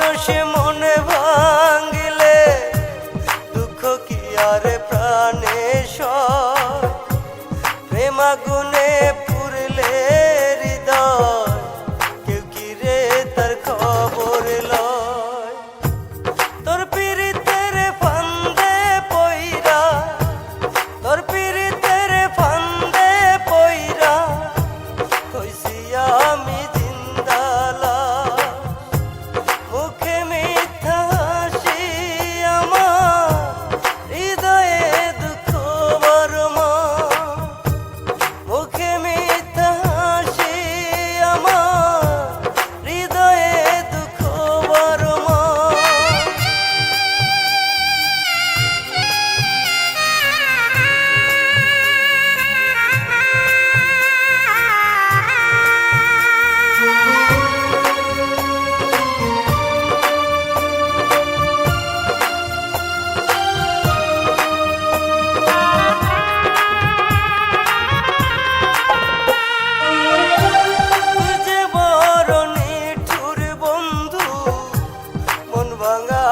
মানুষ মনে ভাঙিলে দুঃখ কি আর প্রাণে সয়, প্রেম আগুনে পুরলে হৃদয়, কেউ কি রে তার খবর লয়। তোর পীড়িতের ফান্দে পইরা, তোর পীড়িতের ফান্দে পইরা হইছি আমি জিন্দালা। মুখে মিথ্যা হাসি আমার, হৃদয়ে দুঃখ বর্মা। মুখে মিথ্যা হাসি আমার, হৃদয়ে দুঃখ বর্মা। তুই যে বড় নিঠুর বন্ধু, মন ভাঙা